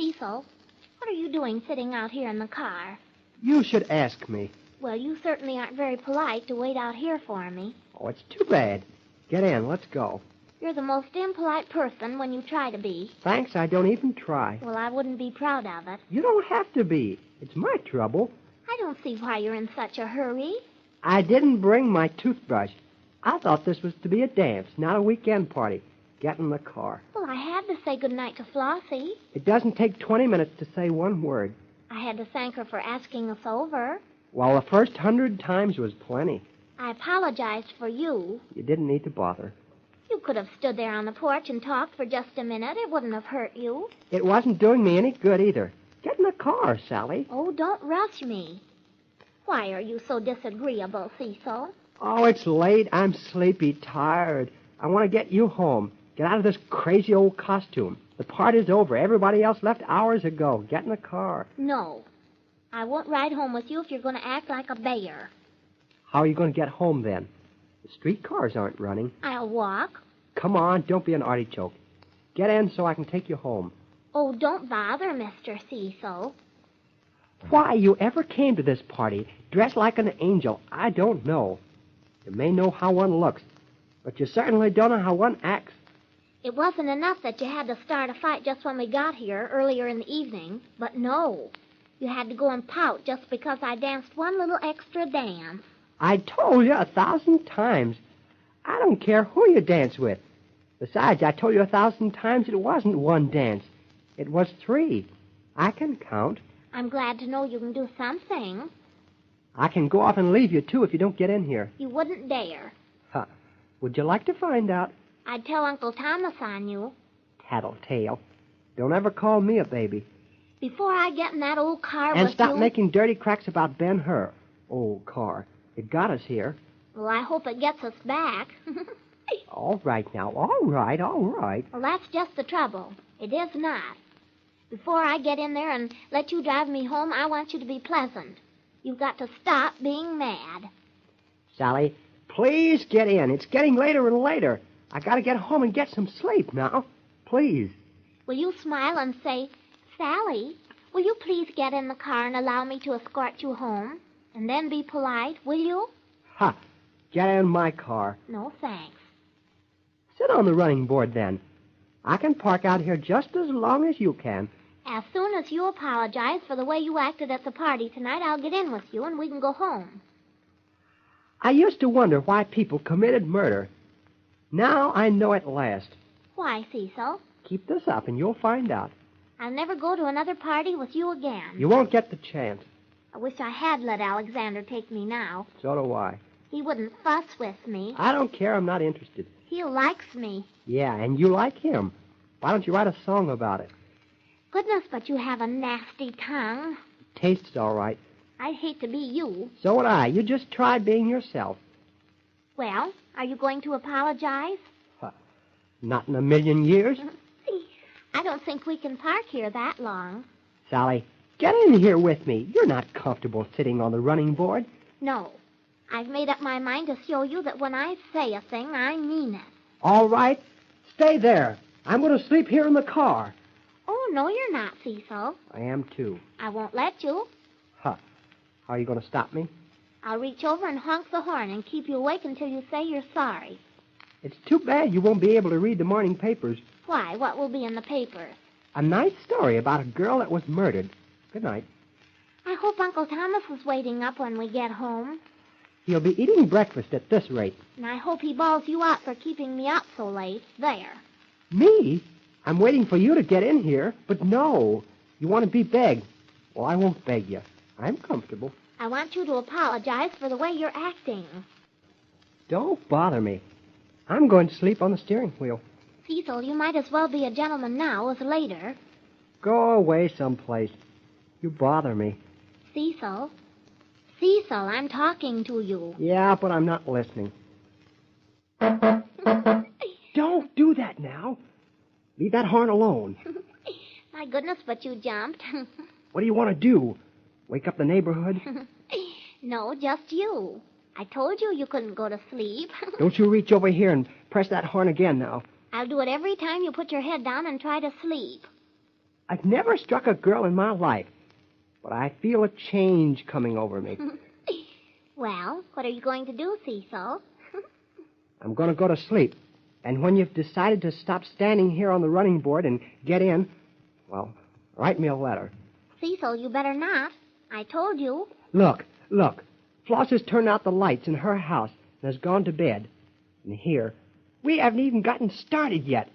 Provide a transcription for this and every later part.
Cecil, what are you doing sitting out here in the car? You should ask me. Well, you certainly aren't very polite to wait out here for me. Oh, it's too bad. Get in. Let's go. You're the most impolite person when you try to be. Thanks, I don't even try. Well, I wouldn't be proud of it. You don't have to be. It's my trouble. I don't see why you're in such a hurry. I didn't bring my toothbrush. I thought this was to be a dance, not a weekend party. Get in the car. Well, I had to say goodnight to Flossie. It doesn't take 20 minutes to say one word. I had to thank her for asking us over. Well, the first 100 times was plenty. I apologized for you. You didn't need to bother. You could have stood there on the porch and talked for just a minute. It wouldn't have hurt you. It wasn't doing me any good either. Get in the car, Sally. Oh, don't rush me. Why are you so disagreeable, Cecil? Oh, it's late. I'm sleepy, tired. I want to get you home. Get out of this crazy old costume. The party's over. Everybody else left hours ago. Get in the car. No. I won't ride home with you if you're going to act like a bear. How are you going to get home, then? The streetcars aren't running. I'll walk. Come on, don't be an artichoke. Get in so I can take you home. Oh, don't bother, Mr. Cecil. Why you ever came to this party dressed like an angel, I don't know. You may know how one looks, but you certainly don't know how one acts. It wasn't enough that you had to start a fight just when we got here earlier in the evening, but no. You had to go and pout just because I danced one little extra dance. I told you 1,000 times. I don't care who you dance with. Besides, I told you 1,000 times it wasn't one dance. It was 3. I can count. I'm glad to know you can do something. I can go off and leave you, too, if you don't get in here. You wouldn't dare. Huh. Would you like to find out? I'd tell Uncle Thomas on you. Tattletale. Don't ever call me a baby. Before I get in that old car and with stop you... making dirty cracks about Ben-Hur. Old car. It got us here. Well, I hope it gets us back. All right now. All right. Well, that's just the trouble. It is not. Before I get in there and let you drive me home, I want you to be pleasant. You've got to stop being mad. Sally, please get in. It's getting later and later. I got to get home and get some sleep now. Please. Will you smile and say, Sally, will you please get in the car and allow me to escort you home? And then be polite, will you? Ha! Get in my car. No, thanks. Sit on the running board, then. I can park out here just as long as you can. As soon as you apologize for the way you acted at the party tonight, I'll get in with you and we can go home. I used to wonder why people committed murder. Now I know at last. Why, Cecil? Keep this up and you'll find out. I'll never go to another party with you again. You won't get the chance. I wish I had let Alexander take me now. So do I. He wouldn't fuss with me. I don't care. I'm not interested. He likes me. Yeah, and you like him. Why don't you write a song about it? Goodness, but you have a nasty tongue. Tastes all right. I'd hate to be you. So would I. You just try being yourself. Well, are you going to apologize? Not in a million years. I don't think we can park here that long. Sally, get in here with me. You're not comfortable sitting on the running board. No. I've made up my mind to show you that when I say a thing, I mean it. All right. Stay there. I'm going to sleep here in the car. Oh, no, you're not, Cecil. I am, too. I won't let you. How are you going to stop me? I'll reach over and honk the horn and keep you awake until you say you're sorry. It's too bad you won't be able to read the morning papers. Why? What will be in the papers? A nice story about a girl that was murdered. Good night. I hope Uncle Thomas is waiting up when we get home. He'll be eating breakfast at this rate. And I hope he bawls you out for keeping me up so late. There. Me? I'm waiting for you to get in here, but no. You want to be begged. Well, I won't beg you. I'm comfortable. I want you to apologize for the way you're acting. Don't bother me. I'm going to sleep on the steering wheel. Cecil, you might as well be a gentleman now as later. Go away someplace. You bother me. Cecil? Cecil, I'm talking to you. Yeah, but I'm not listening. Don't do that now. Leave that horn alone. My goodness, but you jumped. What do you want to do? Wake up the neighborhood? No, just you. I told you you couldn't go to sleep. Don't you reach over here and press that horn again now. I'll do it every time you put your head down and try to sleep. I've never struck a girl in my life, but I feel a change coming over me. Well, what are you going to do, Cecil? I'm going to go to sleep. And when you've decided to stop standing here on the running board and get in, well, write me a letter. Cecil, you better not. I told you. Look. Floss has turned out the lights in her house and has gone to bed. And here, we haven't even gotten started yet.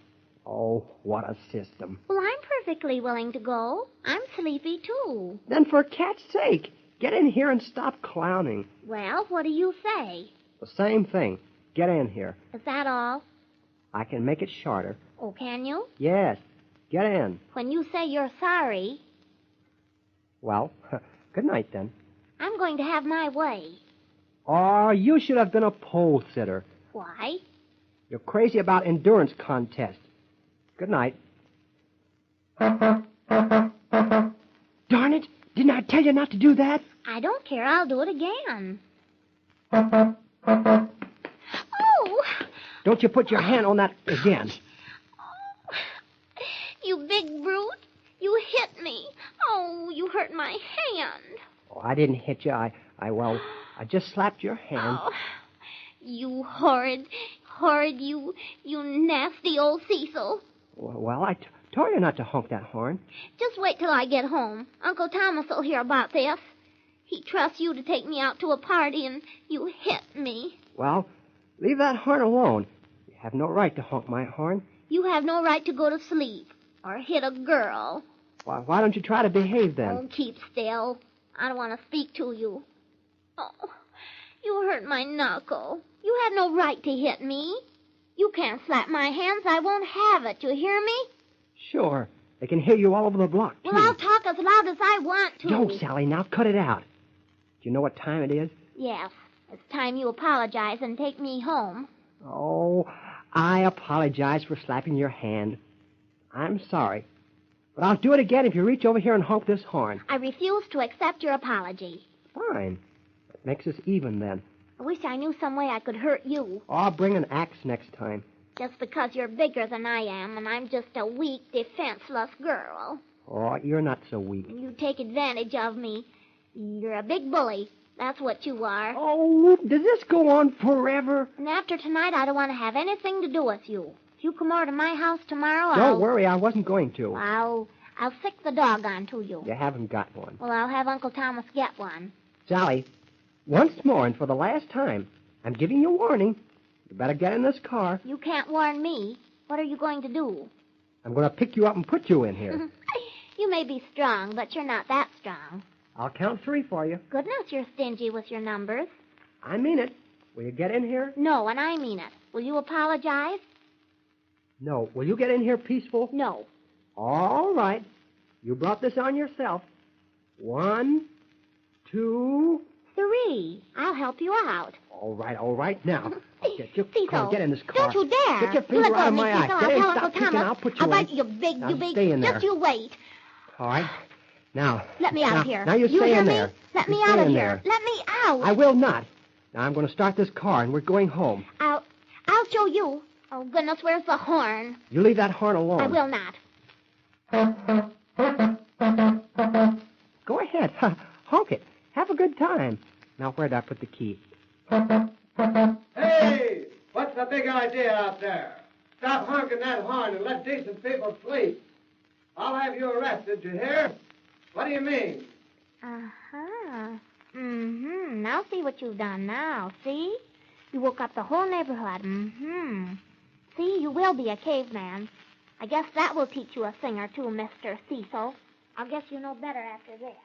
Oh, what a system. Well, I'm perfectly willing to go. I'm sleepy, too. Then for cat's sake, get in here and stop clowning. Well, what do you say? The same thing. Get in here. Is that all? I can make it shorter. Oh, can you? Yes. Get in. When you say you're sorry... Well, good night, then. I'm going to have my way. Oh, you should have been a pole sitter. Why? You're crazy about endurance contests. Good night. Darn it! Didn't I tell you not to do that? I don't care. I'll do it again. Oh! Don't you put your hand on that again. You big brute. You hit me. Oh, you hurt my hand. Oh, I didn't hit you. I just slapped your hand. Oh, you horrid, you nasty old Cecil. Well, I told you not to honk that horn. Just wait till I get home. Uncle Thomas will hear about this. He trusts you to take me out to a party, and you hit me. Well, leave that horn alone. You have no right to honk my horn. You have no right to go to sleep or hit a girl. Why don't you try to behave then? Oh, keep still. I don't want to speak to you. Oh, you hurt my knuckle. You have no right to hit me. You can't slap my hands. I won't have it. You hear me? Sure. They can hear you all over the block, too. Well, I'll talk as loud as I want to. No, Sally, now cut it out. Do you know what time it is? Yes. It's time you apologize and take me home. Oh, I apologize for slapping your hand. I'm sorry. But I'll do it again if you reach over here and honk this horn. I refuse to accept your apology. Fine. That makes us even then. I wish I knew some way I could hurt you. Oh, I'll bring an axe next time. Just because you're bigger than I am, and I'm just a weak, defenseless girl. Oh, you're not so weak. You take advantage of me. You're a big bully. That's what you are. Oh, does this go on forever? And after tonight, I don't want to have anything to do with you. If you come over to my house tomorrow, Don't worry, I wasn't going to. I'll sick the dog onto you. You haven't got one. Well, I'll have Uncle Thomas get one. Sally, once more and for the last time, I'm giving you warning. You better get in this car. You can't warn me. What are you going to do? I'm going to pick you up and put you in here. You may be strong, but you're not that strong. I'll count 3 for you. Goodness, you're stingy with your numbers. I mean it. Will you get in here? No, and I mean it. Will you apologize? No. Will you get in here peaceful? No. All right. You brought this on yourself. 1, 2... 3. I'll help you out. All right. Now, I'll get you. Cecil, Come on, get in this car. Don't you dare. Get your You finger let go out of of me, my eye. Cecil. Get in, I'll tell stop Uncle kicking. Thomas. I'll put you How about in. you big, Now, you big... stay in there. Just you wait. All right. Now. Let me out of here. Now you stay hear in me? there. Let You me stay out of in here. there. Let me out. I will not. Now I'm going to start this car, and we're going home. I'll show you. Oh, goodness, where's the horn? You leave that horn alone. I will not. Go ahead. Honk it. Have a good time. Now, where'd I put the key? Hey! What's the big idea out there? Stop honking that horn and let decent people sleep. I'll have you arrested, you hear? What do you mean? Uh-huh. Mm-hmm. Now see what you've done now. See? You woke up the whole neighborhood. Mm-hmm. See, you will be a caveman. I guess that will teach you a thing or two, Mr. Cecil. I guess you know better after this.